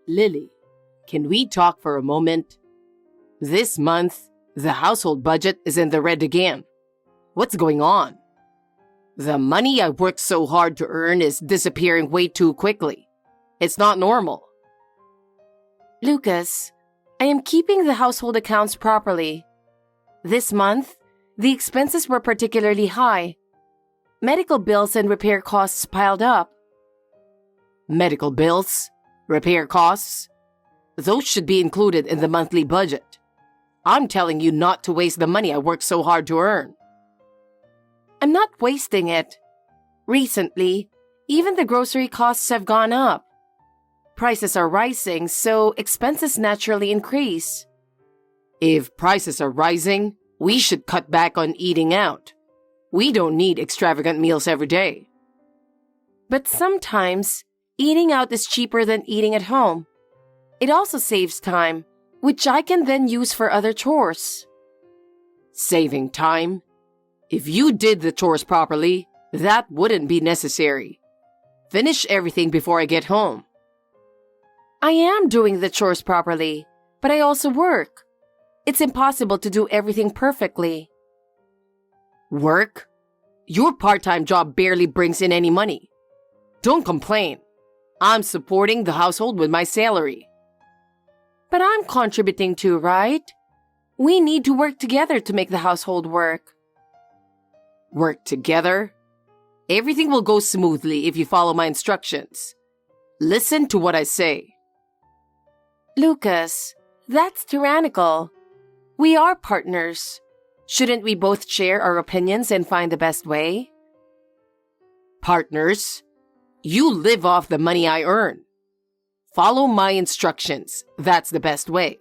Lily, can we talk for a moment? This month, the household budget is in the red again. What's going on? The money I worked so hard to earn is disappearing way too quickly. It's not normal. Lucas, I am keeping the household accounts properly. This month, the expenses were particularly high. Medical bills and repair costs piled up. Medical bills? Repair costs? Those should be included in the monthly budget. I'm telling you not to waste the money I worked so hard to earn. I'm not wasting it. Recently, even the grocery costs have gone up. Prices are rising, so expenses naturally increase. If prices are rising, we should cut back on eating out. We don't need extravagant meals every day. But sometimes, eating out is cheaper than eating at home. It also saves time, which I can then use for other chores. Saving time? If you did the chores properly, that wouldn't be necessary. Finish everything before I get home. I am doing the chores properly, but I also work. It's impossible to do everything perfectly. Work? Your part-time job barely brings in any money. Don't complain. I'm supporting the household with my salary. But I'm contributing too, right? We need to work together to make the household work. Work together? Everything will go smoothly if you follow my instructions. Listen to what I say. Lucas, that's tyrannical. We are partners. Shouldn't we both share our opinions and find the best way? Partners? You live off the money I earn. Follow my instructions. That's the best way.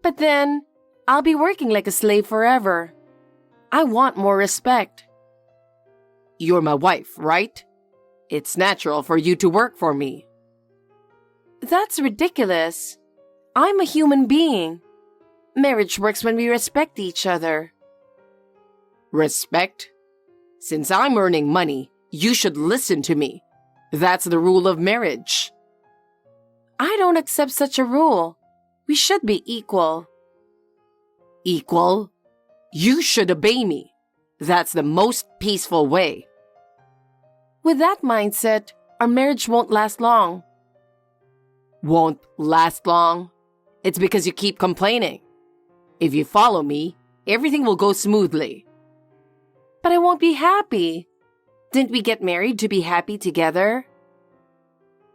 But then, I'll be working like a slave forever. I want more respect. You're my wife, right? It's natural for you to work for me. That's ridiculous. I'm a human being. Marriage works when we respect each other. Respect? Since I'm earning money, you should listen to me. That's the rule of marriage. I don't accept such a rule. We should be equal. Equal? You should obey me. That's the most peaceful way. With that mindset, our marriage won't last long. Won't last long? It's because you keep complaining. If you follow me, everything will go smoothly. But I won't be happy. Didn't we get married to be happy together?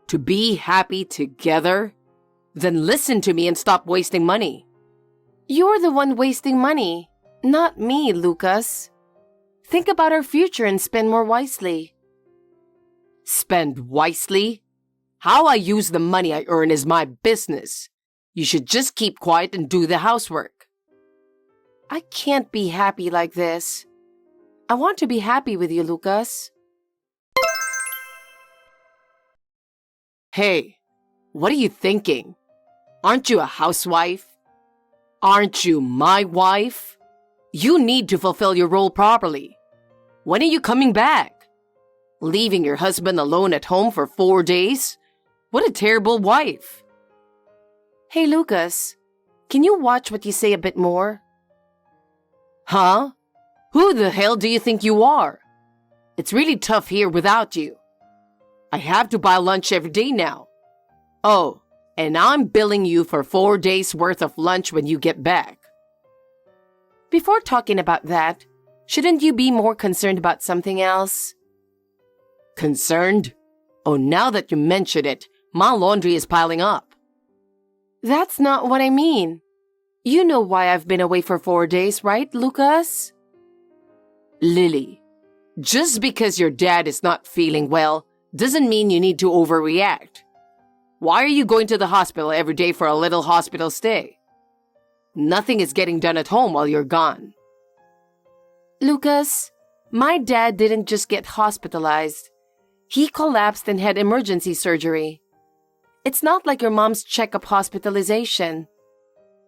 To be happy together? Then listen to me and stop wasting money. You're the one wasting money, not me, Lucas. Think about our future and spend more wisely. Spend wisely? How I use the money I earn is my business. You should just keep quiet and do the housework. I can't be happy like this. I want to be happy with you, Lucas. Hey, what are you thinking? Aren't you a housewife? Aren't you my wife? You need to fulfill your role properly. When are you coming back? Leaving your husband alone at home for 4 days? What a terrible wife. Hey, Lucas, can you watch what you say a bit more? Huh? Who the hell do you think you are? It's really tough here without you. I have to buy lunch every day now. Oh, and I'm billing you for 4 days worth of lunch when you get back. Before talking about that, shouldn't you be more concerned about something else? Concerned? Oh, now that you mention it, my laundry is piling up. That's not what I mean. You know why I've been away for 4 days, right, Lucas? Lily, just because your dad is not feeling well doesn't mean you need to overreact. Why are you going to the hospital every day for a little hospital stay? Nothing is getting done at home while you're gone. Lucas, my dad didn't just get hospitalized. He collapsed and had emergency surgery. It's not like your mom's checkup hospitalization.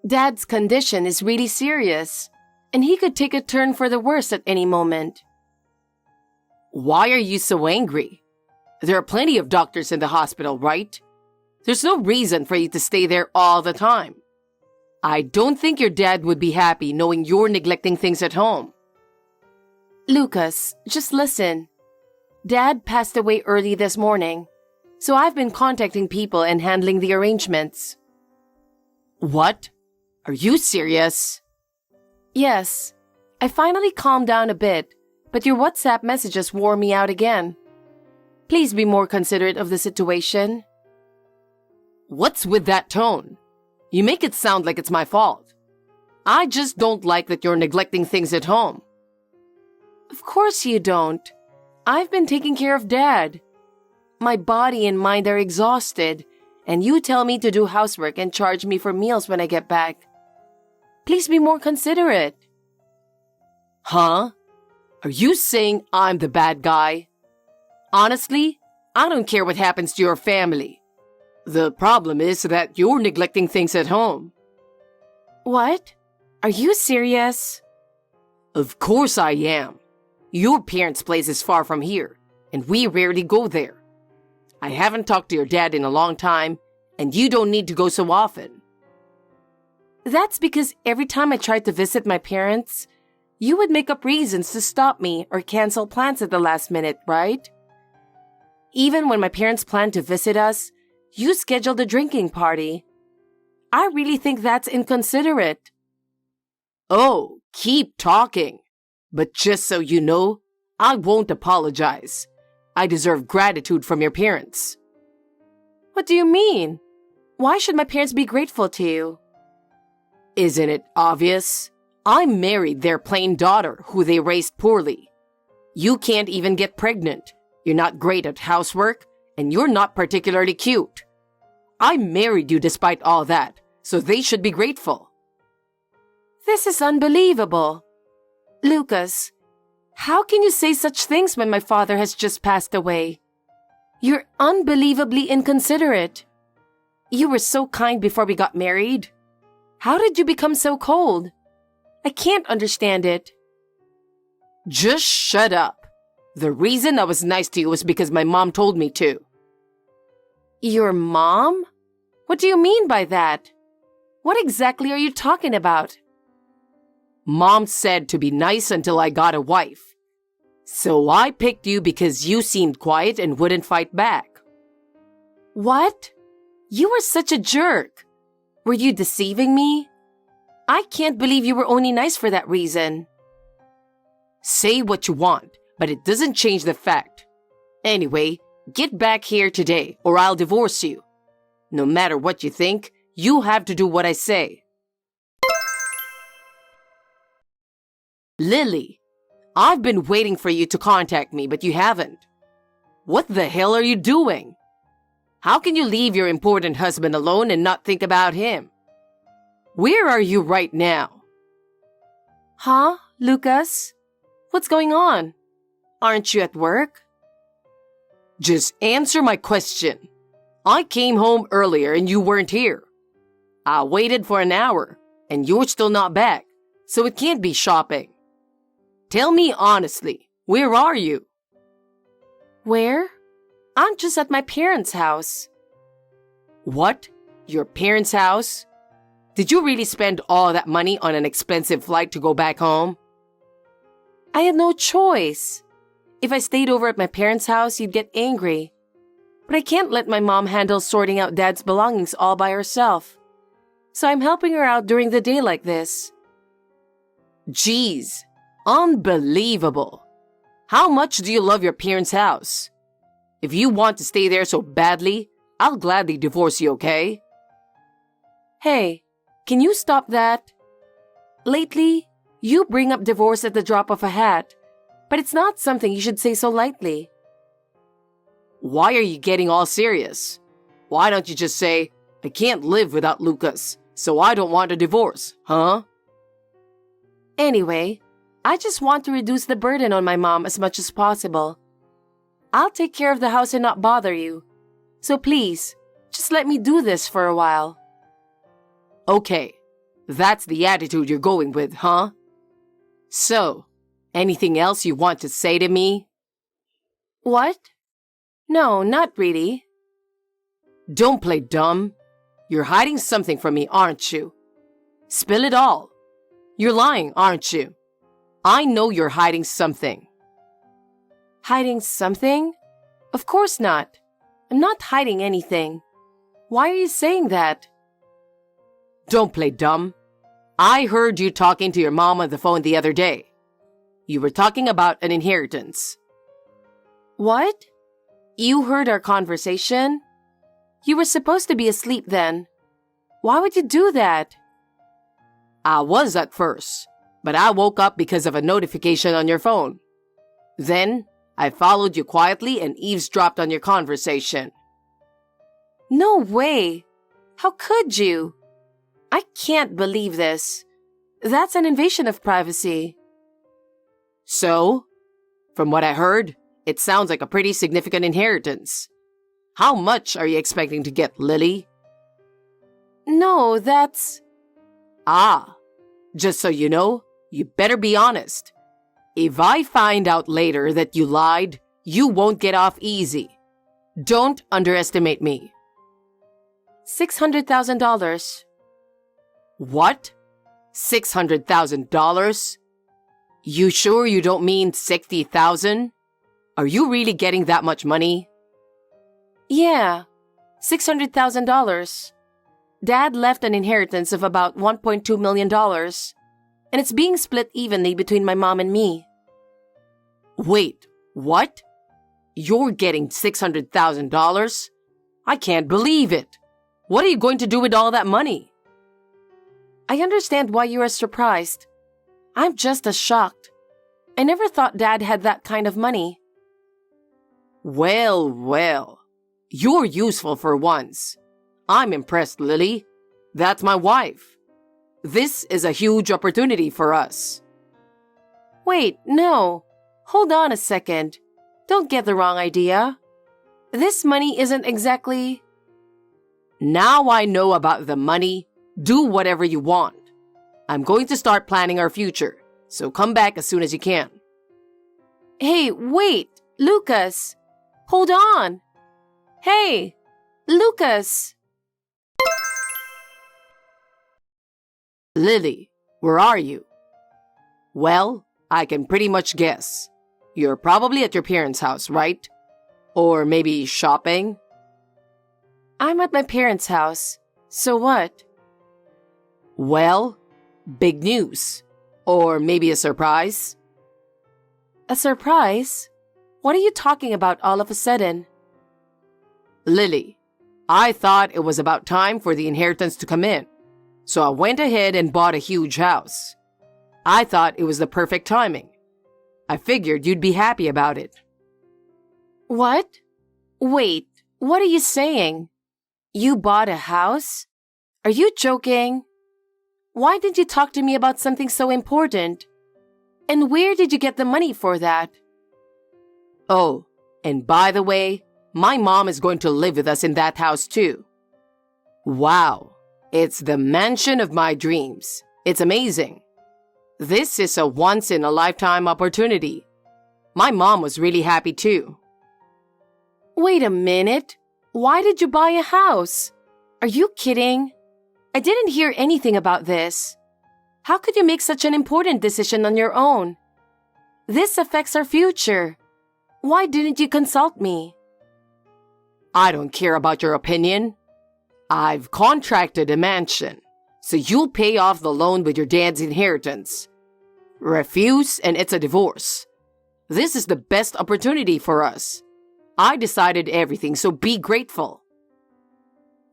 Dad's condition is really serious, and he could take a turn for the worse at any moment. Why are you so angry? There are plenty of doctors in the hospital, right? There's no reason for you to stay there all the time. I don't think your dad would be happy knowing you're neglecting things at home. Lucas, just listen. Dad passed away early this morning, so I've been contacting people and handling the arrangements. What? Are you serious? Yes. I finally calmed down a bit, but your WhatsApp messages wore me out again. Please be more considerate of the situation. What's with that tone? You make it sound like it's my fault. I just don't like that you're neglecting things at home. Of course you don't. I've been taking care of Dad. My body and mind are exhausted, and you tell me to do housework and charge me for meals when I get back. Please be more considerate. Huh? Are you saying I'm the bad guy? Honestly, I don't care what happens to your family. The problem is that you're neglecting things at home. What? Are you serious? Of course I am. Your parents' place is far from here, and we rarely go there. I haven't talked to your dad in a long time, and you don't need to go so often. That's because every time I tried to visit my parents, you would make up reasons to stop me or cancel plans at the last minute, right? Even when my parents planned to visit us, you scheduled a drinking party. I really think that's inconsiderate. Oh, keep talking. But just so you know, I won't apologize. I deserve gratitude from your parents. What do you mean? Why should my parents be grateful to you? Isn't it obvious? I married their plain daughter, who they raised poorly. You can't even get pregnant. You're not great at housework, and you're not particularly cute. I married you despite all that, so they should be grateful. This is unbelievable. Lucas, how can you say such things when my father has just passed away? You're unbelievably inconsiderate. You were so kind before we got married. How did you become so cold? I can't understand it. Just shut up. The reason I was nice to you was because my mom told me to. Your mom? What do you mean by that? What exactly are you talking about? Mom said to be nice until I got a wife. So I picked you because you seemed quiet and wouldn't fight back. What? You were such a jerk. Were you deceiving me? I can't believe you were only nice for that reason. Say what you want, but it doesn't change the fact. Anyway, get back here today or I'll divorce you. No matter what you think, you have to do what I say. Lily, I've been waiting for you to contact me, but you haven't. What the hell are you doing? How can you leave your important husband alone and not think about him? Where are you right now? Huh, Lucas? What's going on? Aren't you at work? Just answer my question. I came home earlier and you weren't here. I waited for an hour and you're still not back, so it can't be shopping. Tell me honestly, where are you? Where? I'm just at my parents' house. What? Your parents' house? Did you really spend all that money on an expensive flight to go back home? I had no choice. If I stayed over at my parents' house, you'd get angry. But I can't let my mom handle sorting out Dad's belongings all by herself. So I'm helping her out during the day like this. Geez, unbelievable. How much do you love your parents' house? If you want to stay there so badly, I'll gladly divorce you, okay? Hey, can you stop that? Lately, you bring up divorce at the drop of a hat, but it's not something you should say so lightly. Why are you getting all serious? Why don't you just say, I can't live without Lucas, so I don't want a divorce, huh? Anyway, I just want to reduce the burden on my mom as much as possible. I'll take care of the house and not bother you. So please, just let me do this for a while. Okay, that's the attitude you're going with, huh? So, anything else you want to say to me? What? No, not really. Don't play dumb. You're hiding something from me, aren't you? Spill it all. You're lying, aren't you? I know you're hiding something. Hiding something? Of course not. I'm not hiding anything. Why are you saying that? Don't play dumb. I heard you talking to your mom on the phone the other day. You were talking about an inheritance. What? You heard our conversation? You were supposed to be asleep then. Why would you do that? I was at first, but I woke up because of a notification on your phone. Then, I followed you quietly and eavesdropped on your conversation. No way! How could you? I can't believe this. That's an invasion of privacy. So, from what I heard, it sounds like a pretty significant inheritance. How much are you expecting to get, Lily? No, that's... Just so you know, you better be honest. If I find out later that you lied, you won't get off easy. Don't underestimate me. $600,000. What? $600,000? You sure you don't mean 60,000? Are you really getting that much money? Yeah, $600,000. Dad left an inheritance of about $1.2 million, and it's being split evenly between my mom and me. Wait, what? You're getting $600,000? I can't believe it. What are you going to do with all that money? I understand why you are surprised. I'm just as shocked. I never thought Dad had that kind of money. Well. You're useful for once. I'm impressed, Lily. That's my wife. This is a huge opportunity for us. Wait, no. Hold on a second. Don't get the wrong idea. This money isn't exactly... Now I know about the money. Do whatever you want. I'm going to start planning our future, so come back as soon as you can. Hey, wait, Lucas. Hold on. Hey, Lucas. Lily, where are you? Well, I can pretty much guess. You're probably at your parents' house, right? Or maybe shopping? I'm at my parents' house. So what? Well, big news. Or maybe a surprise? A surprise? What are you talking about all of a sudden? Lily, I thought it was about time for the inheritance to come in. So I went ahead and bought a huge house. I thought it was the perfect timing. I figured you'd be happy about it. What? Wait, what are you saying? You bought a house? Are you joking? Why did you talk to me about something so important? And where did you get the money for that? Oh, and by the way, my mom is going to live with us in that house too. Wow, it's the mansion of my dreams. It's amazing. This is a once-in-a-lifetime opportunity. My mom was really happy too. Wait a minute. Why did you buy a house? Are you kidding? I didn't hear anything about this. How could you make such an important decision on your own? This affects our future. Why didn't you consult me? I don't care about your opinion. I've contracted a mansion, so you'll pay off the loan with your dad's inheritance. Refuse and it's a divorce. This is the best opportunity for us. I decided everything, so be grateful.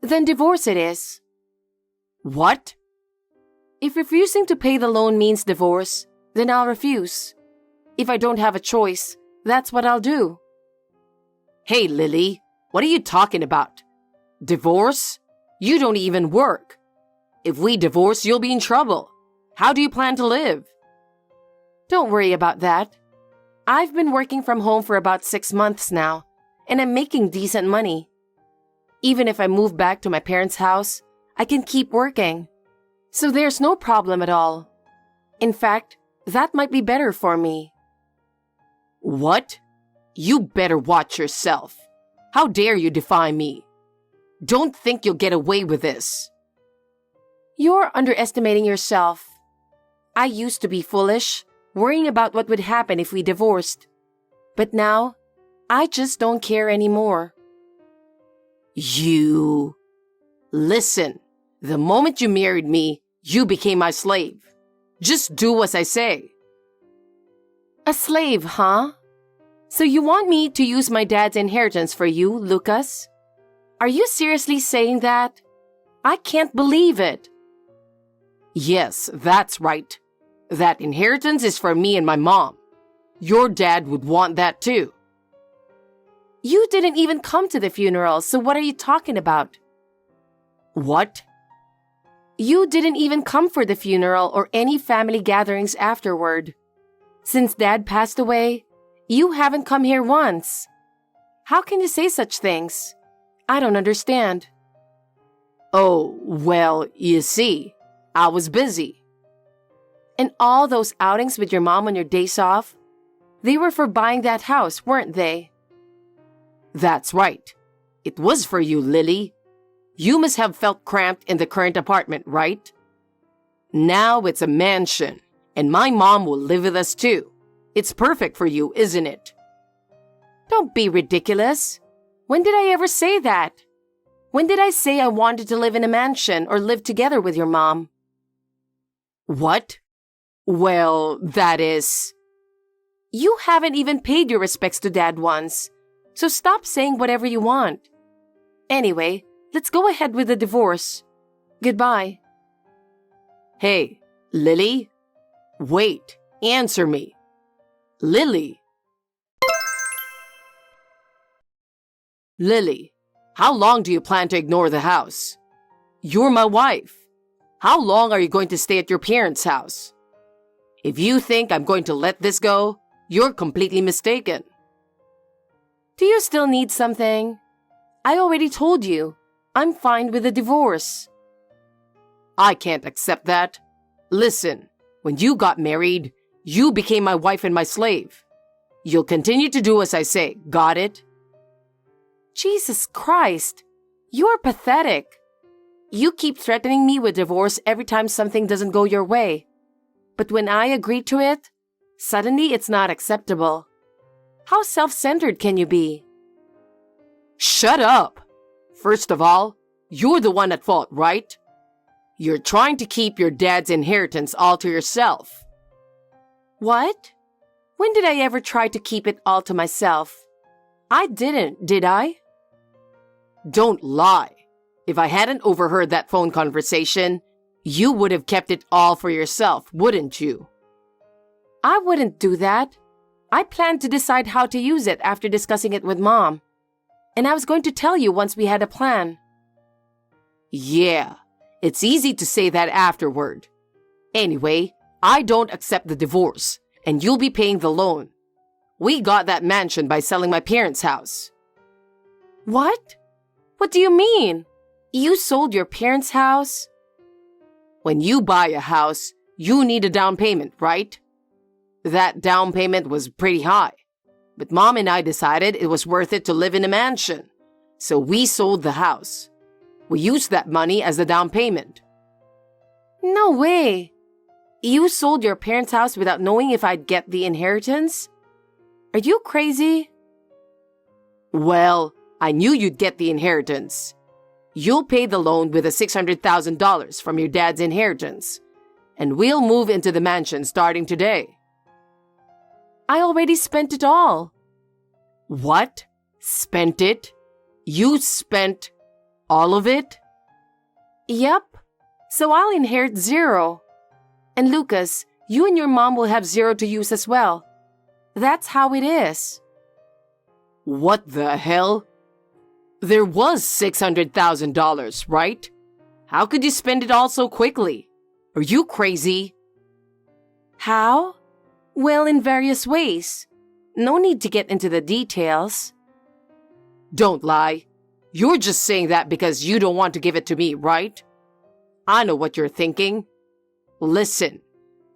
Then divorce it is. What? If refusing to pay the loan means divorce, then I'll refuse. If I don't have a choice, that's what I'll do. Hey, Lily, what are you talking about? Divorce? You don't even work. If we divorce, you'll be in trouble. How do you plan to live? Don't worry about that. I've been working from home for about 6 months now, and I'm making decent money. Even if I move back to my parents' house, I can keep working. So there's no problem at all. In fact, that might be better for me. What? You better watch yourself. How dare you defy me? Don't think you'll get away with this. You're underestimating yourself. I used to be foolish, worrying about what would happen if we divorced. But now, I just don't care anymore. You... Listen, the moment you married me, you became my slave. Just do as I say. A slave, huh? So you want me to use my dad's inheritance for you, Lucas? Are you seriously saying that? I can't believe it. Yes, that's right. That inheritance is for me and my mom. Your dad would want that too. You didn't even come to the funeral, so what are you talking about? What? You didn't even come for the funeral or any family gatherings afterward. Since Dad passed away, you haven't come here once. How can you say such things? I don't understand. Oh, well, you see, I was busy. And all those outings with your mom on your days off, they were for buying that house, weren't they? That's right. It was for you, Lily. You must have felt cramped in the current apartment, right? Now it's a mansion, and my mom will live with us too. It's perfect for you, isn't it? Don't be ridiculous. When did I ever say that? When did I say I wanted to live in a mansion or live together with your mom? What? Well, that is... You haven't even paid your respects to Dad once, so stop saying whatever you want. Anyway, let's go ahead with the divorce. Goodbye. Hey, Lily? Wait, answer me. Lily? Lily, how long do you plan to ignore the house? You're my wife. How long are you going to stay at your parents' house? If you think I'm going to let this go, you're completely mistaken. Do you still need something? I already told you. I'm fine with the divorce. I can't accept that. Listen, when you got married, you became my wife and my slave. You'll continue to do as I say, got it? Jesus Christ, you're pathetic. You keep threatening me with divorce every time something doesn't go your way. But when I agree to it, suddenly it's not acceptable. How self-centered can you be? Shut up! First of all, you're the one at fault, right? You're trying to keep your dad's inheritance all to yourself. What? When did I ever try to keep it all to myself? I didn't, did I? Don't lie. If I hadn't overheard that phone conversation, you would have kept it all for yourself, wouldn't you? I wouldn't do that. I planned to decide how to use it after discussing it with Mom. And I was going to tell you once we had a plan. Yeah, it's easy to say that afterward. Anyway, I don't accept the divorce, and you'll be paying the loan. We got that mansion by selling my parents' house. What? What do you mean? You sold your parents' house? When you buy a house, you need a down payment, right? That down payment was pretty high, but Mom and I decided it was worth it to live in a mansion, so we sold the house. We used that money as the down payment. No way! You sold your parents' house without knowing if I'd get the inheritance? Are you crazy? Well, I knew you'd get the inheritance. You'll pay the loan with the $600,000 from your dad's inheritance, and we'll move into the mansion starting today. I already spent it all. What? Spent it? You spent all of it? Yep. So I'll inherit zero. And Lucas, you and your mom will have zero to use as well. That's how it is. What the hell? There was $600,000, right? How could you spend it all so quickly? Are you crazy? How? Well, in various ways. No need to get into the details. Don't lie. You're just saying that because you don't want to give it to me, right? I know what you're thinking. Listen,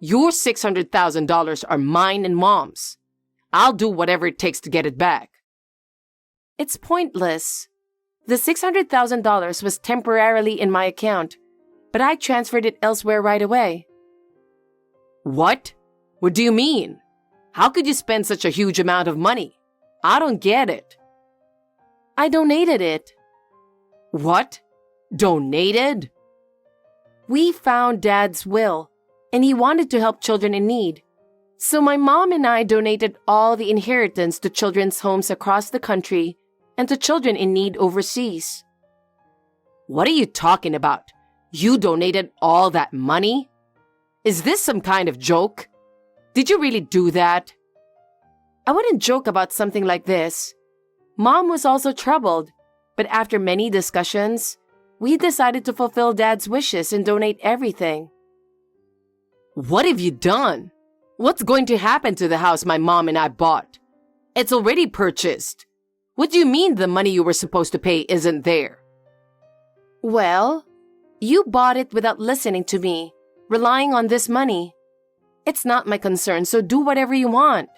your $600,000 are mine and Mom's. I'll do whatever it takes to get it back. It's pointless. The $600,000 was temporarily in my account, but I transferred it elsewhere right away. What? What do you mean? How could you spend such a huge amount of money? I don't get it. I donated it. What? Donated? We found Dad's will, and he wanted to help children in need. So my mom and I donated all the inheritance to children's homes across the country and to children in need overseas. What are you talking about? You donated all that money? Is this some kind of joke? Did you really do that? I wouldn't joke about something like this. Mom was also troubled, but after many discussions, we decided to fulfill Dad's wishes and donate everything. What have you done? What's going to happen to the house my mom and I bought? It's already purchased. What do you mean the money you were supposed to pay isn't there? Well, you bought it without listening to me, relying on this money. It's not my concern, so do whatever you want.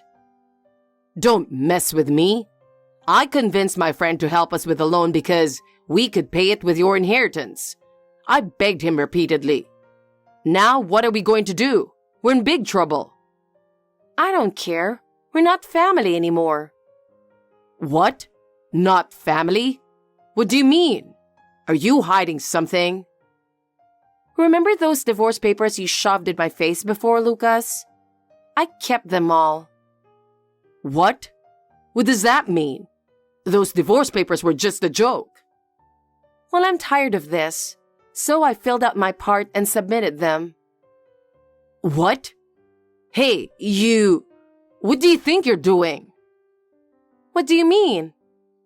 Don't mess with me. I convinced my friend to help us with the loan because we could pay it with your inheritance. I begged him repeatedly. Now what are we going to do? We're in big trouble. I don't care. We're not family anymore. What? Not family? What do you mean? Are you hiding something? Remember those divorce papers you shoved in my face before, Lucas? I kept them all. What? What does that mean? Those divorce papers were just a joke. Well, I'm tired of this, so I filled out my part and submitted them. What? Hey, what do you think you're doing? What do you mean?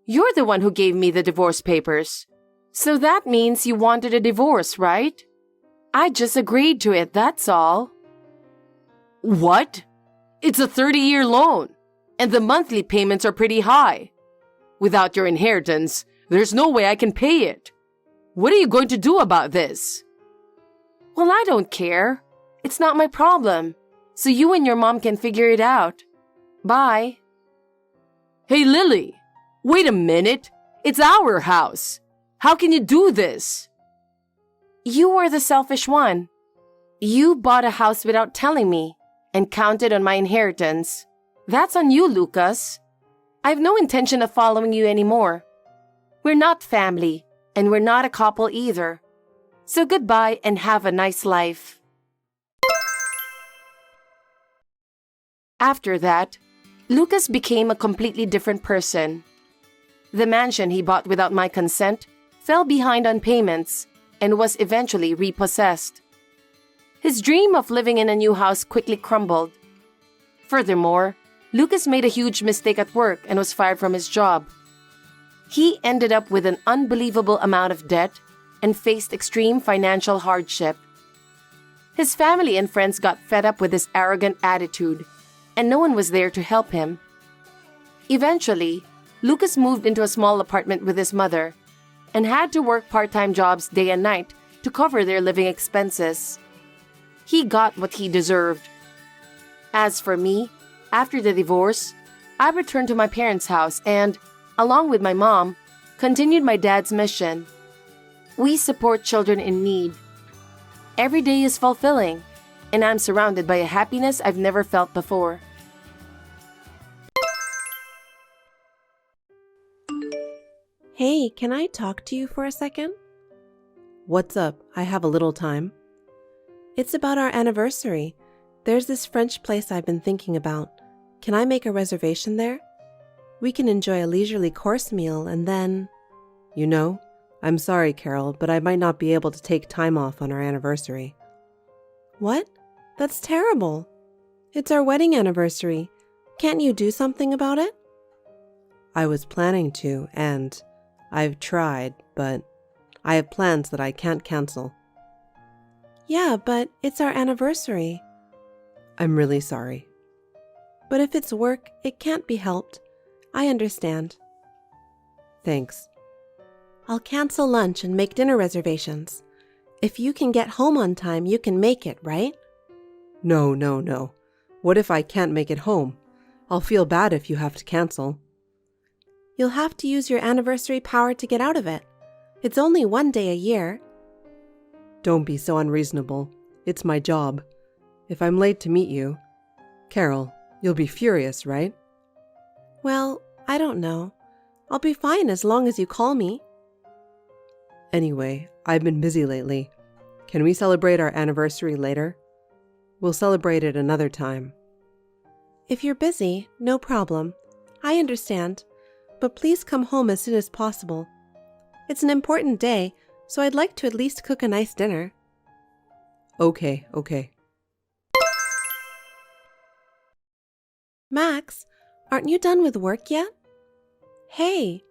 You're the one who gave me the divorce papers. So that means you wanted a divorce, right? I just agreed to it, that's all. What? It's a 30-year loan, and the monthly payments are pretty high. Without your inheritance, there's no way I can pay it. What are you going to do about this? Well, I don't care. It's not my problem. So you and your mom can figure it out. Bye. Hey, Lily, wait a minute. It's our house. How can you do this? You were the selfish one. You bought a house without telling me and counted on my inheritance. That's on you, Lucas. I have no intention of following you anymore. We're not family, and we're not a couple either. So goodbye and have a nice life. After that, Lucas became a completely different person. The mansion he bought without my consent fell behind on payments and was eventually repossessed. His dream of living in a new house quickly crumbled. Furthermore, Lucas made a huge mistake at work and was fired from his job. He ended up with an unbelievable amount of debt and faced extreme financial hardship. His family and friends got fed up with his arrogant attitude, and no one was there to help him. Eventually, Lucas moved into a small apartment with his mother and had to work part-time jobs day and night to cover their living expenses. He got what he deserved. As for me, after the divorce, I returned to my parents' house and, along with my mom, continued my dad's mission. We support children in need. Every day is fulfilling, and I'm surrounded by a happiness I've never felt before. Hey, can I talk to you for a second? What's up? I have a little time. It's about our anniversary. There's this French place I've been thinking about. Can I make a reservation there? We can enjoy a leisurely course meal and then... You know, I'm sorry, Carol, but I might not be able to take time off on our anniversary. What? That's terrible. It's our wedding anniversary. Can't you do something about it? I was planning to, and I've tried, but I have plans that I can't cancel. Yeah, but it's our anniversary. I'm really sorry. But if it's work, it can't be helped. I understand. Thanks. I'll cancel lunch and make dinner reservations. If you can get home on time, you can make it, right? No. What if I can't make it home? I'll feel bad if you have to cancel. You'll have to use your anniversary power to get out of it. It's only 1 day a year. Don't be so unreasonable. It's my job. If I'm late to meet you, Carol, you'll be furious, right? Well, I don't know. I'll be fine as long as you call me. Anyway, I've been busy lately. Can we celebrate our anniversary later? We'll celebrate it another time. If you're busy, no problem. I understand. But please come home as soon as possible. It's an important day, so I'd like to at least cook a nice dinner. Okay. Max, aren't you done with work yet? Hey,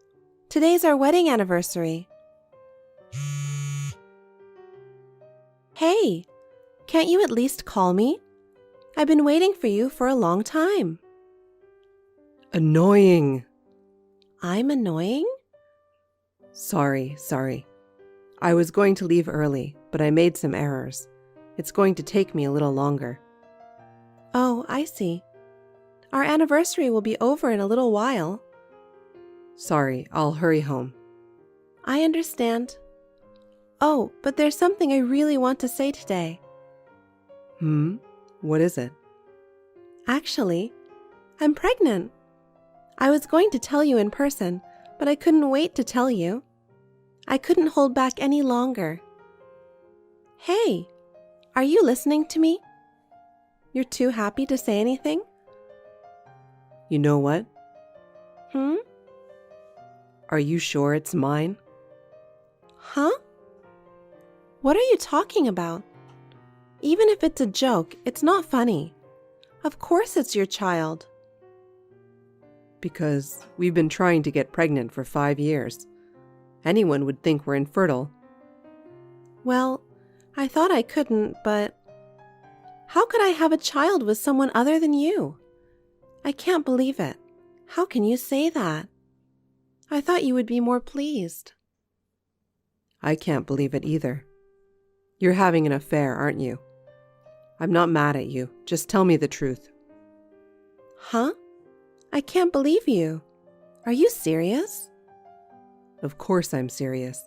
today's our wedding anniversary. Hey, can't you at least call me? I've been waiting for you for a long time. Annoying. I'm annoying? Sorry. I was going to leave early, but I made some errors. It's going to take me a little longer. Oh, I see. Our anniversary will be over in a little while. Sorry, I'll hurry home. I understand. Oh, but there's something I really want to say today. What is it? Actually, I'm pregnant. I was going to tell you in person, but I couldn't wait to tell you. I couldn't hold back any longer. Hey, are you listening to me? You're too happy to say anything? You know what? Are you sure it's mine? Huh? What are you talking about? Even if it's a joke, it's not funny. Of course it's your child. Because we've been trying to get pregnant for 5 years. Anyone would think we're infertile. Well, I thought I couldn't, but how could I have a child with someone other than you? I can't believe it. How can you say that? I thought you would be more pleased. I can't believe it either. You're having an affair, aren't you? I'm not mad at you. Just tell me the truth. Huh? I can't believe you. Are you serious? Of course I'm serious.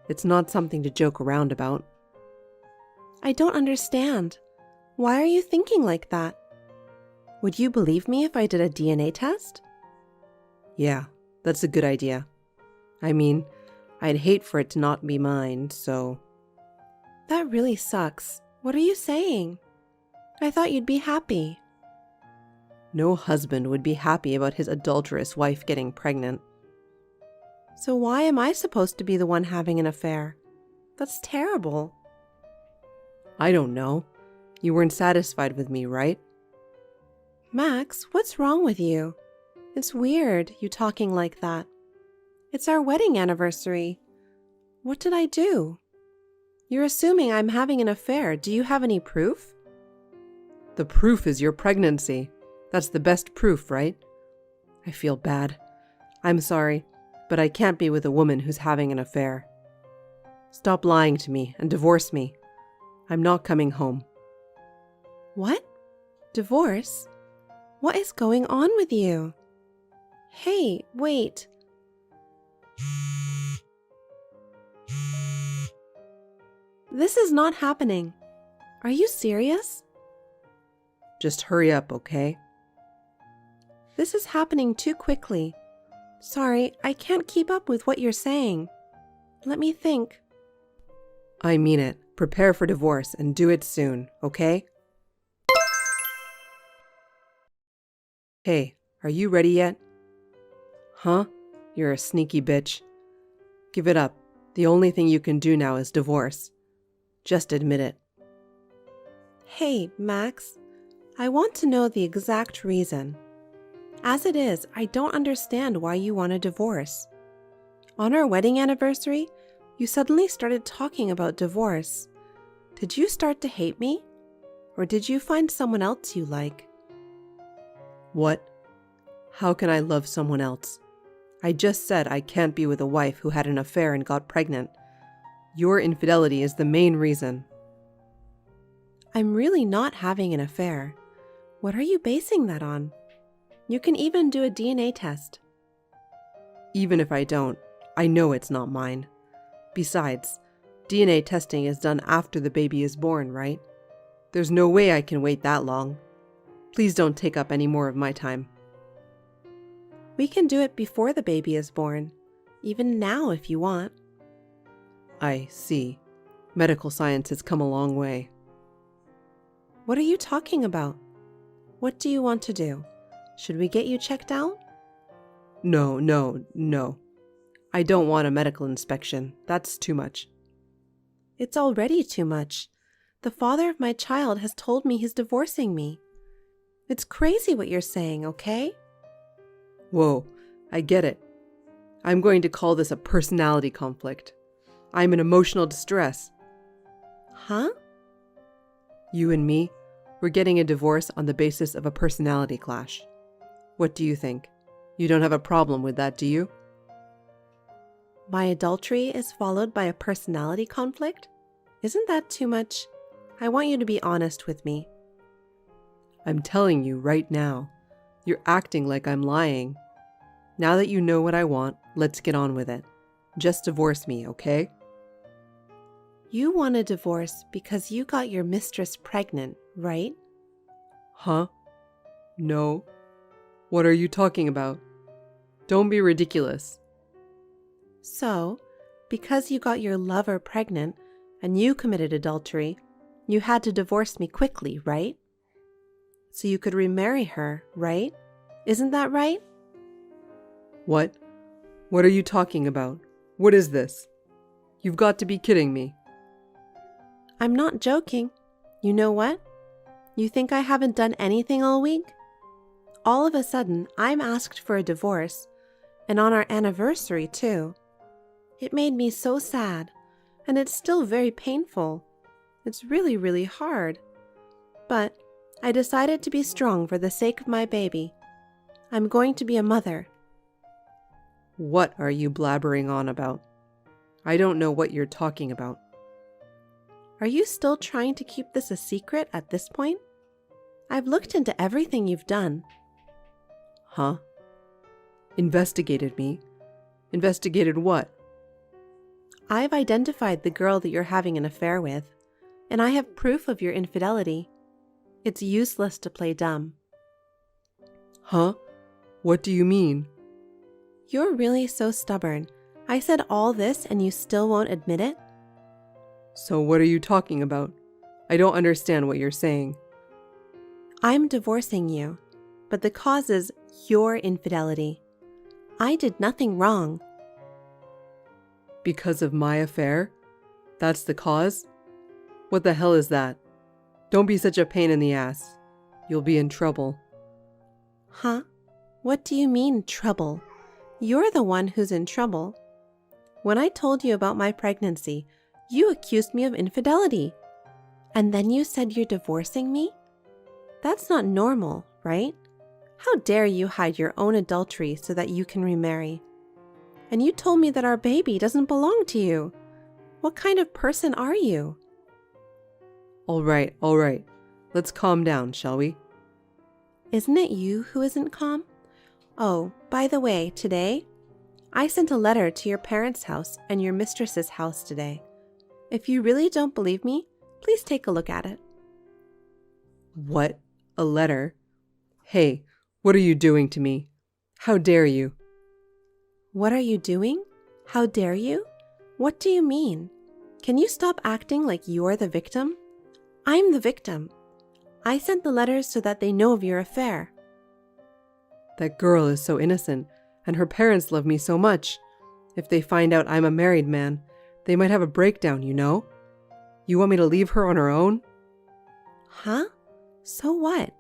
It's not something to joke around about. I don't understand. Why are you thinking like that? Would you believe me if I did a DNA test? Yeah, that's a good idea. I mean, I'd hate for it to not be mine, so... That really sucks. What are you saying? I thought you'd be happy. No husband would be happy about his adulterous wife getting pregnant. So why am I supposed to be the one having an affair? That's terrible. I don't know. You weren't satisfied with me, right? Max, what's wrong with you? It's weird, you talking like that. It's our wedding anniversary. What did I do? You're assuming I'm having an affair. Do you have any proof? The proof is your pregnancy. That's the best proof, right? I feel bad. I'm sorry, but I can't be with a woman who's having an affair. Stop lying to me and divorce me. I'm not coming home. What? Divorce? What is going on with you? Hey, wait. This is not happening. Are you serious? Just hurry up, okay? This is happening too quickly. Sorry, I can't keep up with what you're saying. Let me think. I mean it. Prepare for divorce and do it soon, okay? Hey, are you ready yet? Huh? You're a sneaky bitch. Give it up. The only thing you can do now is divorce. Just admit it. Hey, Max. I want to know the exact reason. As it is, I don't understand why you want a divorce. On our wedding anniversary, you suddenly started talking about divorce. Did you start to hate me? Or did you find someone else you like? What? How can I love someone else? I just said I can't be with a wife who had an affair and got pregnant. Your infidelity is the main reason. I'm really not having an affair. What are you basing that on? You can even do a DNA test. Even if I don't, I know it's not mine. Besides, DNA testing is done after the baby is born, right? There's no way I can wait that long. Please don't take up any more of my time. We can do it before the baby is born, even now if you want. I see. Medical science has come a long way. What are you talking about? What do you want to do? Should we get you checked out? No. I don't want a medical inspection. That's too much. It's already too much. The father of my child has told me he's divorcing me. It's crazy what you're saying, okay? Whoa, I get it. I'm going to call this a personality conflict. I'm in emotional distress. Huh? You and me, we're getting a divorce on the basis of a personality clash. What do you think? You don't have a problem with that, do you? My adultery is followed by a personality conflict? Isn't that too much? I want you to be honest with me. I'm telling you right now. You're acting like I'm lying. Now that you know what I want, let's get on with it. Just divorce me, okay? You want a divorce because you got your mistress pregnant, right? Huh? No. What are you talking about? Don't be ridiculous. So, because you got your lover pregnant and you committed adultery, you had to divorce me quickly, right? So you could remarry her, right? Isn't that right? What? What are you talking about? What is this? You've got to be kidding me. I'm not joking. You know what? You think I haven't done anything all week? All of a sudden, I'm asked for a divorce, and on our anniversary too. It made me so sad, and it's still very painful. It's really, really hard. But I decided to be strong for the sake of my baby. I'm going to be a mother. What are you blabbering on about? I don't know what you're talking about. Are you still trying to keep this a secret at this point? I've looked into everything you've done. Huh? Investigated me? Investigated what? I've identified the girl that you're having an affair with, and I have proof of your infidelity. It's useless to play dumb. Huh? What do you mean? You're really so stubborn. I said all this and you still won't admit it? So what are you talking about? I don't understand what you're saying. I'm divorcing you, but the cause is your infidelity. I did nothing wrong. Because of my affair? That's the cause? What the hell is that? Don't be such a pain in the ass. You'll be in trouble. Huh? What do you mean, trouble? You're the one who's in trouble. When I told you about my pregnancy, you accused me of infidelity. And then you said you're divorcing me? That's not normal, right? How dare you hide your own adultery so that you can remarry? And you told me that our baby doesn't belong to you. What kind of person are you? All right. Let's calm down, shall we? Isn't it you who isn't calm? Oh, by the way, today, I sent a letter to your parents' house and your mistress's house today. If you really don't believe me, please take a look at it. What? A letter? Hey, what are you doing to me? How dare you? What are you doing? How dare you? What do you mean? Can you stop acting like you're the victim? I'm the victim. I sent the letters so that they know of your affair. That girl is so innocent, and her parents love me so much. If they find out I'm a married man, they might have a breakdown, you know? You want me to leave her on her own? Huh? So what?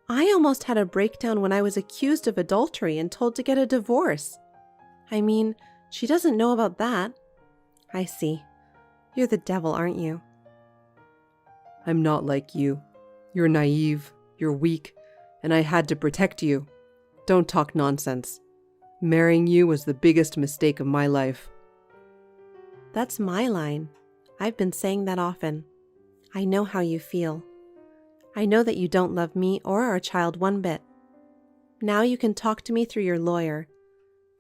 I almost had a breakdown when I was accused of adultery and told to get a divorce. I mean, she doesn't know about that. I see. You're the devil, aren't you? I'm not like you. You're naive, you're weak, and I had to protect you. Don't talk nonsense. Marrying you was the biggest mistake of my life. That's my line. I've been saying that often. I know how you feel. I know that you don't love me or our child one bit. Now you can talk to me through your lawyer.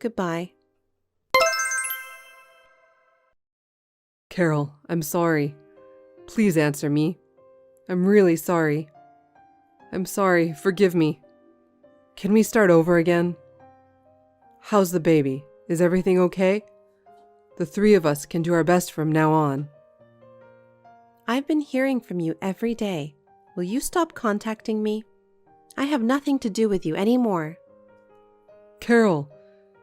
Goodbye. Carol, I'm sorry. Please answer me. I'm really sorry. I'm sorry, forgive me. Can we start over again? How's the baby? Is everything okay? The three of us can do our best from now on. I've been hearing from you every day. Will you stop contacting me? I have nothing to do with you anymore. Carol,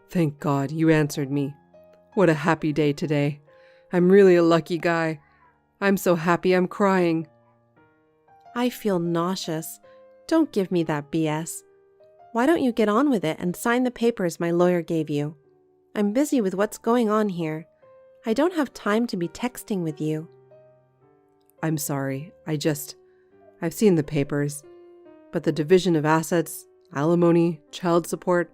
thank God you answered me. What a happy day today. I'm really a lucky guy. I'm so happy I'm crying. I feel nauseous. Don't give me that BS. Why don't you get on with it and sign the papers my lawyer gave you? I'm busy with what's going on here. I don't have time to be texting with you. I'm sorry. I've seen the papers. But the division of assets, alimony, child support,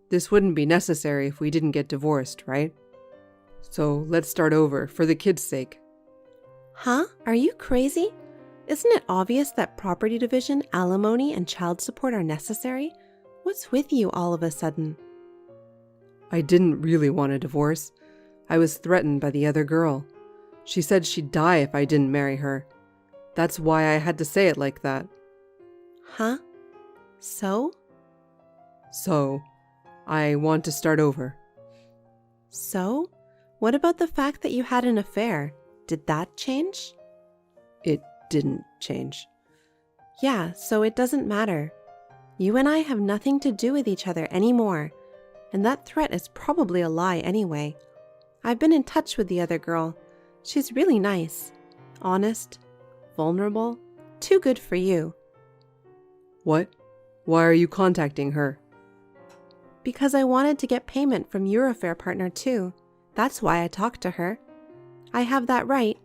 this wouldn't be necessary if we didn't get divorced, right? So let's start over for the kids' sake. Huh? Are you crazy? Isn't it obvious that property division, alimony, and child support are necessary? What's with you all of a sudden? I didn't really want a divorce. I was threatened by the other girl. She said she'd die if I didn't marry her. That's why I had to say it like that. Huh? So? So, I want to start over. So? What about the fact that you had an affair? Did that change? It didn't change. Yeah, so it doesn't matter. You and I have nothing to do with each other anymore. And that threat is probably a lie anyway. I've been in touch with the other girl. She's really nice. Honest. Vulnerable. Too good for you. What? Why are you contacting her? Because I wanted to get payment from your affair partner too. That's why I talked to her. I have that right.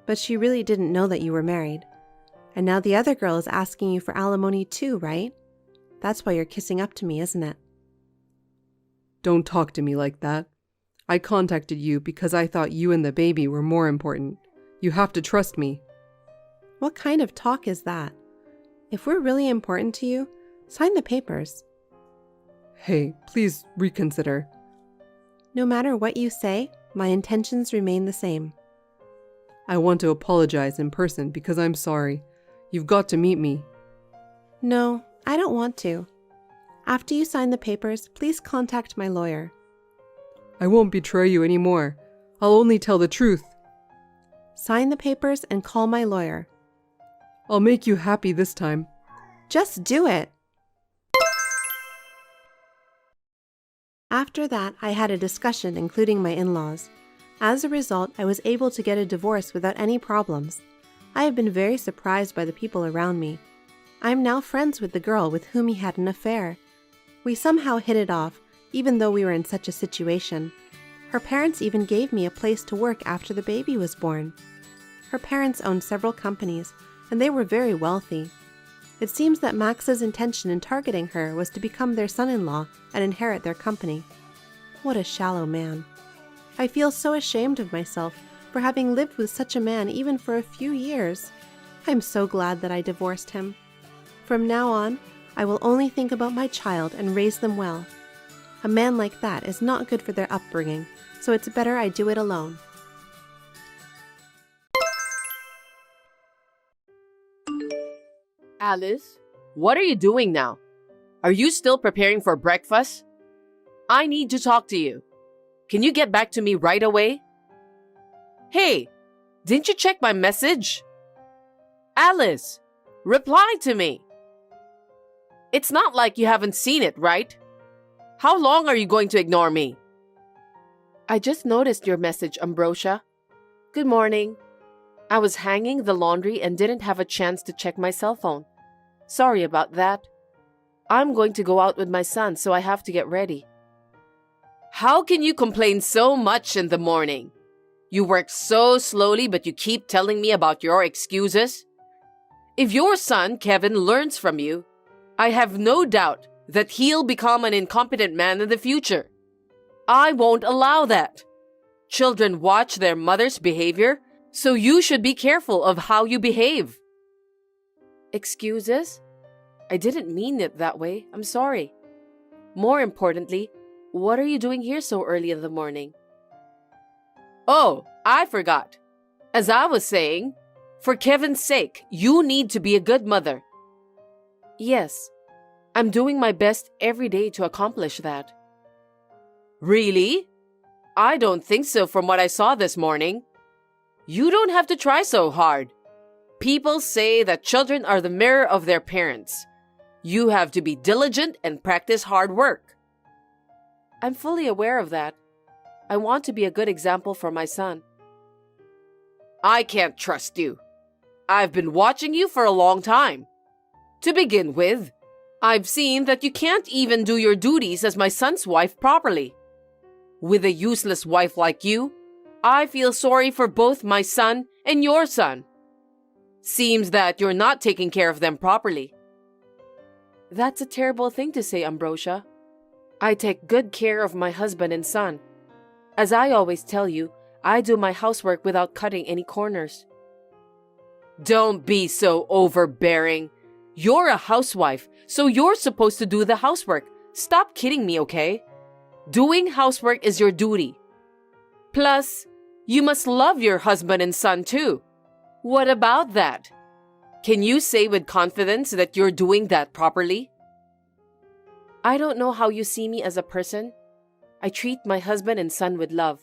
But she really didn't know that you were married. And now the other girl is asking you for alimony too, right? That's why you're kissing up to me, isn't it? Don't talk to me like that. I contacted you because I thought you and the baby were more important. You have to trust me. What kind of talk is that? If we're really important to you, sign the papers. Hey, please reconsider. No matter what you say, my intentions remain the same. I want to apologize in person because I'm sorry. You've got to meet me. No, I don't want to. After you sign the papers, please contact my lawyer. I won't betray you anymore. I'll only tell the truth. Sign the papers and call my lawyer. I'll make you happy this time. Just do it. After that, I had a discussion including my in-laws. As a result, I was able to get a divorce without any problems. I have been very surprised by the people around me. I am now friends with the girl with whom he had an affair. We somehow hit it off, even though we were in such a situation. Her parents even gave me a place to work after the baby was born. Her parents owned several companies, and they were very wealthy. It seems that Max's intention in targeting her was to become their son-in-law and inherit their company. What a shallow man. I feel so ashamed of myself for having lived with such a man even for a few years. I'm so glad that I divorced him. From now on, I will only think about my child and raise them well. A man like that is not good for their upbringing, so it's better I do it alone. Alice, what are you doing now? Are you still preparing for breakfast? I need to talk to you. Can you get back to me right away? Hey, didn't you check my message? Alice, reply to me. It's not like you haven't seen it, right? How long are you going to ignore me? I just noticed your message, Ambrosia. Good morning. I was hanging the laundry and didn't have a chance to check my cell phone. Sorry about that. I'm going to go out with my son, so I have to get ready. How can you complain so much in the morning? You work so slowly, but you keep telling me about your excuses. If your son, Kevin, learns from you, I have no doubt that he'll become an incompetent man in the future. I won't allow that. Children watch their mother's behavior, so you should be careful of how you behave. Excuses? I didn't mean it that way. I'm sorry. More importantly, what are you doing here so early in the morning? Oh, I forgot. As I was saying, for Kevin's sake, you need to be a good mother. Yes, I'm doing my best every day to accomplish that. Really? I don't think so from what I saw this morning. You don't have to try so hard. People say that children are the mirror of their parents. You have to be diligent and practice hard work. I'm fully aware of that. I want to be a good example for my son. I can't trust you. I've been watching you for a long time. To begin with, I've seen that you can't even do your duties as my son's wife properly. With a useless wife like you, I feel sorry for both my son and your son. Seems that you're not taking care of them properly. That's a terrible thing to say, Ambrosia. I take good care of my husband and son. As I always tell you, I do my housework without cutting any corners. Don't be so overbearing. You're a housewife, so you're supposed to do the housework. Stop kidding me, okay? Doing housework is your duty. Plus, you must love your husband and son too. What about that? Can you say with confidence that you're doing that properly? I don't know how you see me as a person. I treat my husband and son with love.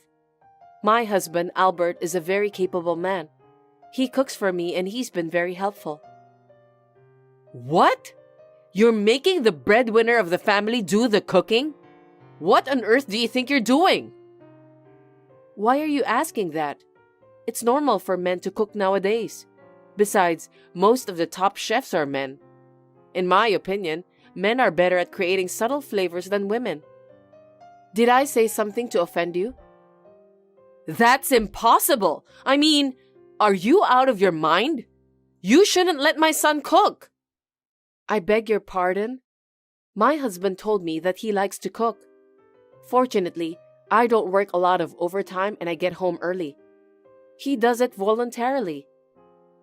My husband, Albert, is a very capable man. He cooks for me and he's been very helpful. What? You're making the breadwinner of the family do the cooking? What on earth do you think you're doing? Why are you asking that? It's normal for men to cook nowadays. Besides, most of the top chefs are men. In my opinion, men are better at creating subtle flavors than women. Did I say something to offend you? That's impossible. I mean, are you out of your mind? You shouldn't let my son cook. I beg your pardon? My husband told me that he likes to cook. Fortunately, I don't work a lot of overtime and I get home early. He does it voluntarily.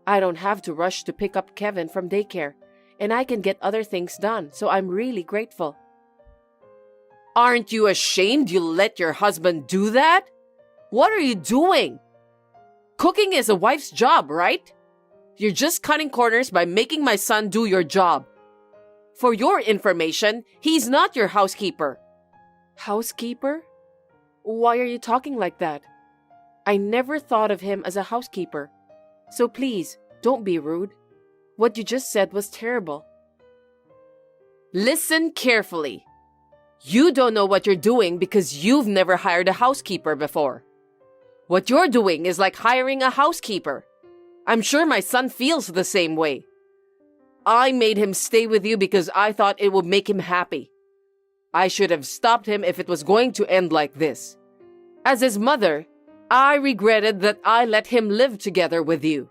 I don't have to rush to pick up Kevin from daycare, and I can get other things done, so I'm really grateful. Aren't you ashamed you let your husband do that? What are you doing? Cooking is a wife's job, right? You're just cutting corners by making my son do your job. For your information, he's not your housekeeper. Housekeeper? Why are you talking like that? I never thought of him as a housekeeper. So please, don't be rude. What you just said was terrible. Listen carefully. You don't know what you're doing because you've never hired a housekeeper before. What you're doing is like hiring a housekeeper. I'm sure my son feels the same way. I made him stay with you because I thought it would make him happy. I should have stopped him if it was going to end like this. As his mother, I regretted that I let him live together with you.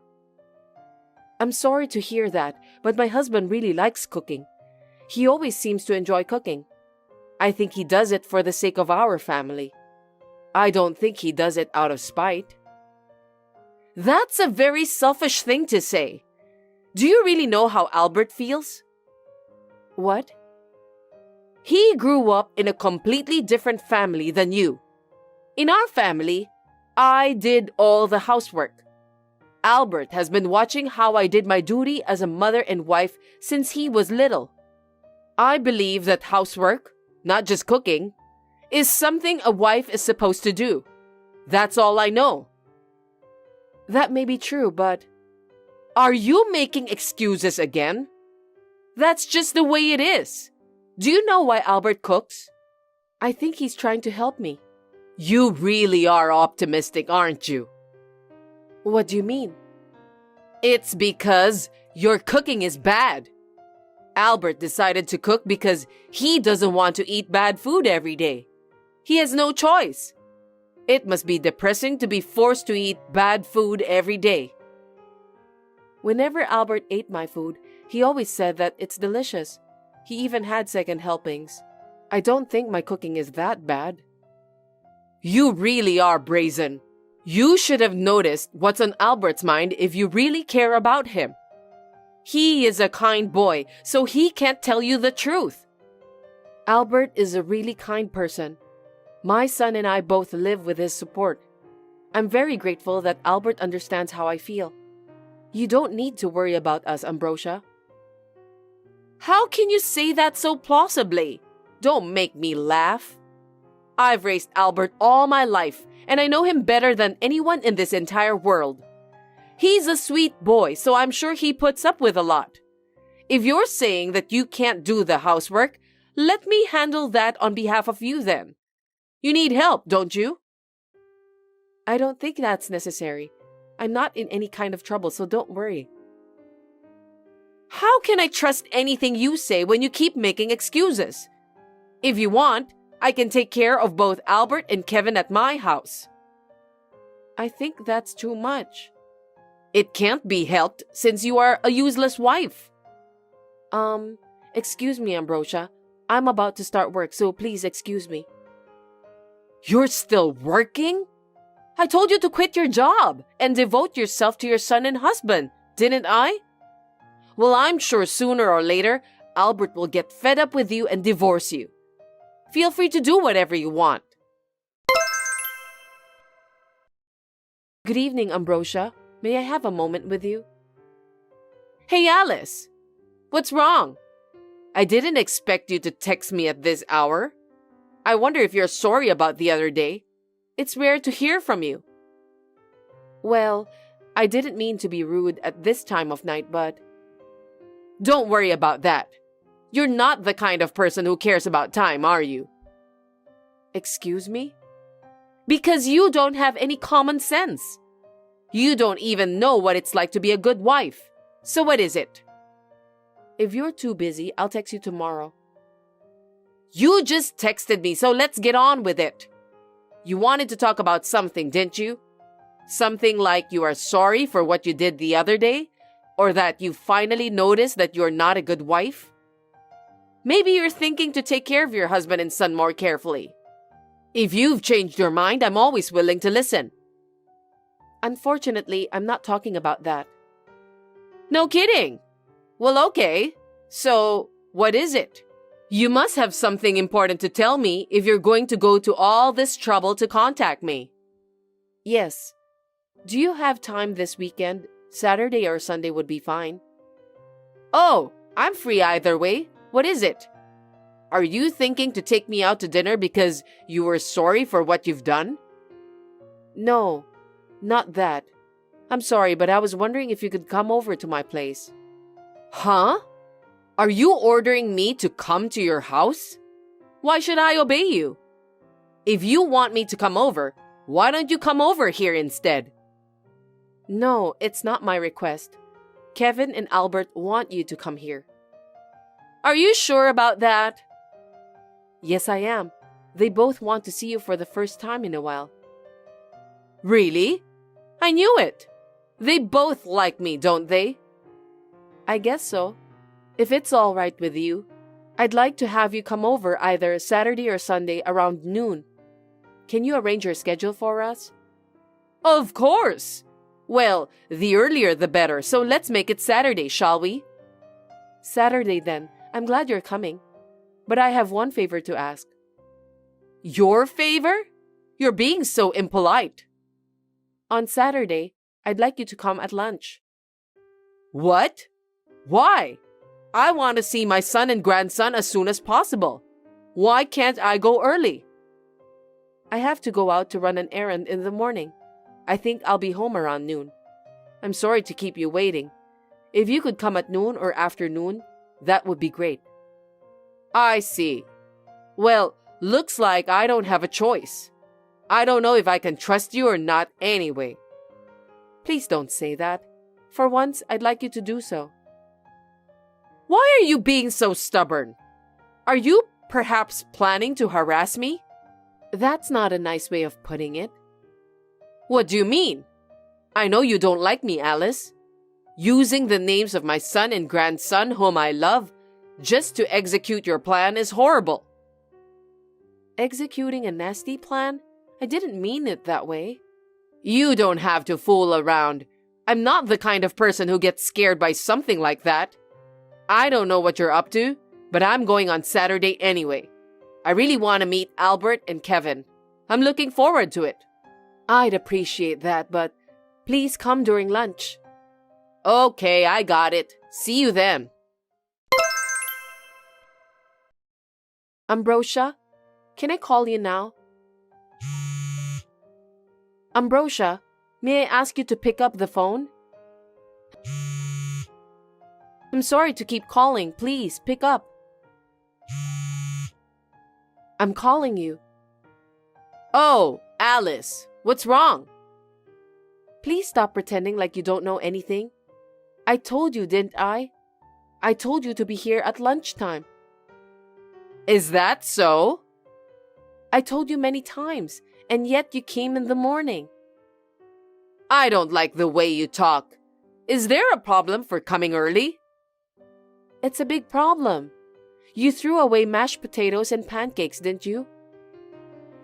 I'm sorry to hear that, but my husband really likes cooking. He always seems to enjoy cooking. I think he does it for the sake of our family. I don't think he does it out of spite. That's a very selfish thing to say. Do you really know how Albert feels? What? He grew up in a completely different family than you. In our family, I did all the housework. Albert has been watching how I did my duty as a mother and wife since he was little. I believe that housework, not just cooking, is something a wife is supposed to do. That's all I know. That may be true, but... Are you making excuses again? That's just the way it is. Do you know why Albert cooks? I think he's trying to help me. You really are optimistic, aren't you? What do you mean? It's because your cooking is bad. Albert decided to cook because he doesn't want to eat bad food every day. He has no choice. It must be depressing to be forced to eat bad food every day. Whenever Albert ate my food, he always said that it's delicious. He even had second helpings. I don't think my cooking is that bad. You really are brazen. You should have noticed what's on Albert's mind if you really care about him. He is a kind boy, so he can't tell you the truth. Albert is a really kind person. My son and I both live with his support. I'm very grateful that Albert understands how I feel. You don't need to worry about us, Ambrosia. How can you say that so plausibly? Don't make me laugh. I've raised Albert all my life, and I know him better than anyone in this entire world. He's a sweet boy, so I'm sure he puts up with a lot. If you're saying that you can't do the housework, let me handle that on behalf of you then. You need help, don't you? I don't think that's necessary. I'm not in any kind of trouble, so don't worry. How can I trust anything you say when you keep making excuses? If you want, I can take care of both Albert and Kevin at my house. I think that's too much. It can't be helped since you are a useless wife. Excuse me, Ambrosia. I'm about to start work, so please excuse me. You're still working? I told you to quit your job and devote yourself to your son and husband, didn't I? Well, I'm sure sooner or later, Albert will get fed up with you and divorce you. Feel free to do whatever you want. Good evening, Ambrosia. May I have a moment with you? Hey, Alice. What's wrong? I didn't expect you to text me at this hour. I wonder if you're sorry about the other day. It's rare to hear from you. Well, I didn't mean to be rude at this time of night, but... Don't worry about that. You're not the kind of person who cares about time, are you? Excuse me? Because you don't have any common sense. You don't even know what it's like to be a good wife. So what is it? If you're too busy, I'll text you tomorrow. You just texted me, so let's get on with it. You wanted to talk about something, didn't you? Something like you are sorry for what you did the other day? Or that you finally noticed that you're not a good wife? Maybe you're thinking to take care of your husband and son more carefully. If you've changed your mind, I'm always willing to listen. Unfortunately, I'm not talking about that. No kidding. Well, okay. So, what is it? You must have something important to tell me if you're going to go to all this trouble to contact me. Yes. Do you have time this weekend? Saturday or Sunday would be fine. Oh, I'm free either way. What is it? Are you thinking to take me out to dinner because you were sorry for what you've done? No, not that. I'm sorry, but I was wondering if you could come over to my place. Huh? Are you ordering me to come to your house? Why should I obey you? If you want me to come over, why don't you come over here instead? No, it's not my request. Kevin and Albert want you to come here. Are you sure about that? Yes, I am. They both want to see you for the first time in a while. Really? I knew it. They both like me, don't they? I guess so. If it's all right with you, I'd like to have you come over either Saturday or Sunday around noon. Can you arrange your schedule for us? Of course. Well, the earlier the better, so let's make it Saturday, shall we? Saturday then. I'm glad you're coming. But I have one favor to ask. Your favor? You're being so impolite. On Saturday, I'd like you to come at lunch. What? Why? I want to see my son and grandson as soon as possible. Why can't I go early? I have to go out to run an errand in the morning. I think I'll be home around noon. I'm sorry to keep you waiting. If you could come at noon or afternoon, that would be great. I see. Well, looks like I don't have a choice. I don't know if I can trust you or not anyway. Please don't say that. For once, I'd like you to do so. Why are you being so stubborn? Are you perhaps planning to harass me? That's not a nice way of putting it. What do you mean? I know you don't like me, Alice. Using the names of my son and grandson whom I love just to execute your plan is horrible. Executing a nasty plan? I didn't mean it that way. You don't have to fool around. I'm not the kind of person who gets scared by something like that. I don't know what you're up to, but I'm going on Saturday anyway. I really want to meet Albert and Kevin. I'm looking forward to it. I'd appreciate that, but please come during lunch. Okay, I got it. See you then. Ambrosia, can I call you now? Ambrosia, may I ask you to pick up the phone? I'm sorry to keep calling. Please, pick up. I'm calling you. Oh, Alice, what's wrong? Please stop pretending like you don't know anything. I told you, didn't I? I told you to be here at lunchtime. Is that so? I told you many times, and yet you came in the morning. I don't like the way you talk. Is there a problem for coming early? It's a big problem. You threw away mashed potatoes and pancakes, didn't you?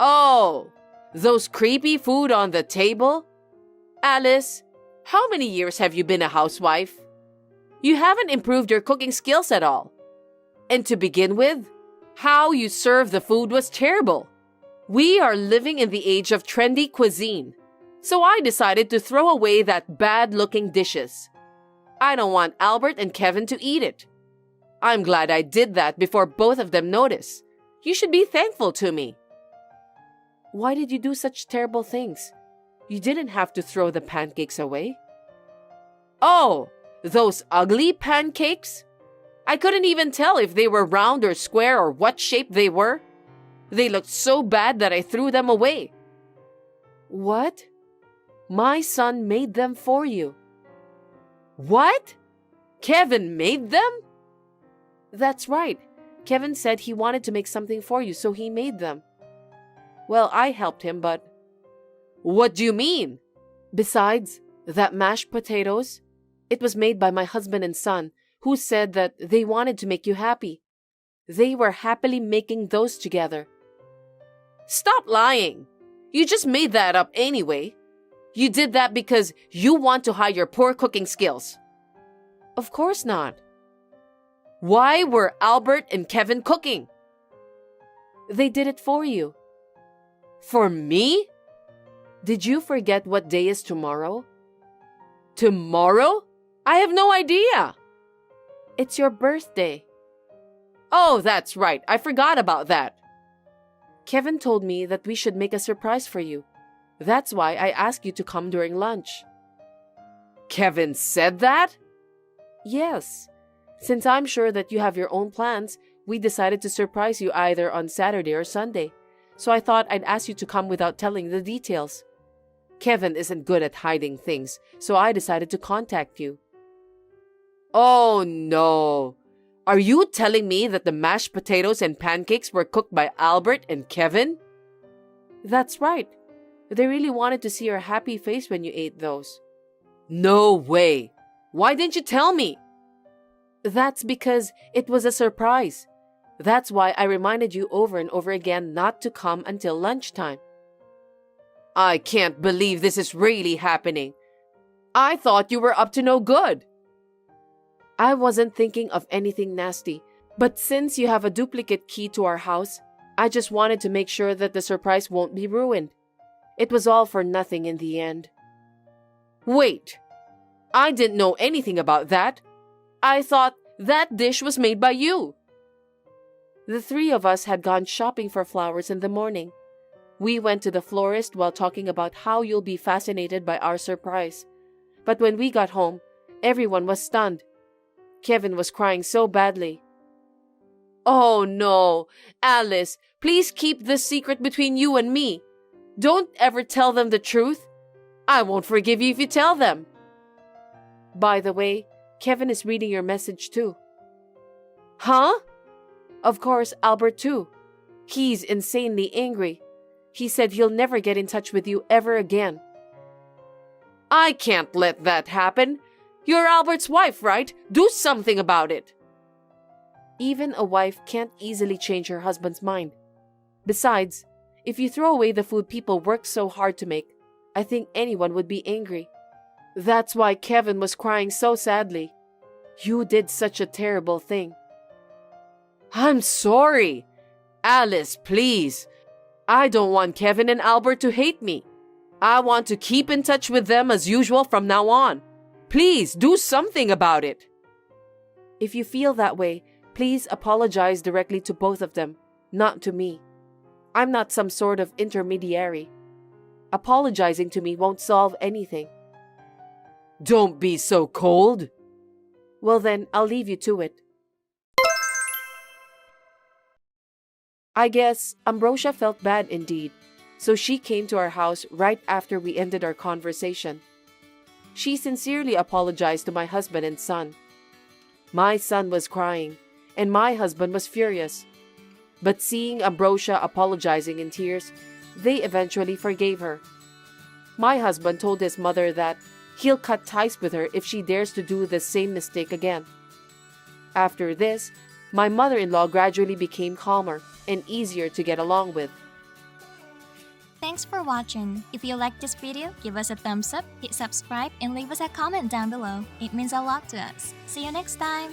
Oh, those creepy food on the table? Alice, how many years have you been a housewife? You haven't improved your cooking skills at all. And to begin with, how you serve the food was terrible. We are living in the age of trendy cuisine, so I decided to throw away that bad-looking dishes. I don't want Albert and Kevin to eat it. I'm glad I did that before both of them notice. You should be thankful to me. Why did you do such terrible things? You didn't have to throw the pancakes away. Oh, those ugly pancakes? I couldn't even tell if they were round or square or what shape they were. They looked so bad that I threw them away. What? My son made them for you. What? Kevin made them? That's right. Kevin said he wanted to make something for you, so he made them. Well, I helped him, but... What do you mean? Besides, that mashed potatoes, it was made by my husband and son, who said that they wanted to make you happy. They were happily making those together. Stop lying. You just made that up anyway. You did that because you want to hide your poor cooking skills. Of course not. Why were Albert and Kevin cooking? They did it for you. For me? Did you forget what day is tomorrow? Tomorrow? I have no idea. It's your birthday. Oh, that's right. I forgot about that. Kevin told me that we should make a surprise for you. That's why I asked you to come during lunch. Kevin said that? Yes. Since I'm sure that you have your own plans, we decided to surprise you either on Saturday or Sunday. So I thought I'd ask you to come without telling the details. Kevin isn't good at hiding things, so I decided to contact you. Oh, no. Are you telling me that the mashed potatoes and pancakes were cooked by Albert and Kevin? That's right. They really wanted to see your happy face when you ate those. No way. Why didn't you tell me? That's because it was a surprise. That's why I reminded you over and over again not to come until lunchtime. I can't believe this is really happening. I thought you were up to no good. I wasn't thinking of anything nasty, but since you have a duplicate key to our house, I just wanted to make sure that the surprise won't be ruined. It was all for nothing in the end. Wait, I didn't know anything about that. I thought that dish was made by you. The three of us had gone shopping for flowers in the morning. We went to the florist while talking about how you'll be fascinated by our surprise. But when we got home, everyone was stunned. Kevin was crying so badly. Oh no, Alice, please keep this secret between you and me. Don't ever tell them the truth. I won't forgive you if you tell them. By the way, Kevin is reading your message too. Huh? Of course, Albert too. He's insanely angry. He said he'll never get in touch with you ever again. I can't let that happen. You're Albert's wife, right? Do something about it. Even a wife can't easily change her husband's mind. Besides, if you throw away the food people worked so hard to make, I think anyone would be angry. That's why Kevin was crying so sadly. You did such a terrible thing. I'm sorry. Alice, please. I don't want Kevin and Albert to hate me. I want to keep in touch with them as usual from now on. Please do something about it. If you feel that way, please apologize directly to both of them, not to me. I'm not some sort of intermediary. Apologizing to me won't solve anything. Don't be so cold. Well then, I'll leave you to it. I guess Ambrosia felt bad indeed, so she came to our house right after we ended our conversation. She sincerely apologized to my husband and son. My son was crying, and my husband was furious. But seeing Ambrosia apologizing in tears, they eventually forgave her. My husband told his mother that he'll cut ties with her if she dares to do the same mistake again. After this, my mother-in-law gradually became calmer and easier to get along with. Thanks for watching. If you liked this video, give us a thumbs up, hit subscribe, and leave us a comment down below. It means a lot to us. See you next time!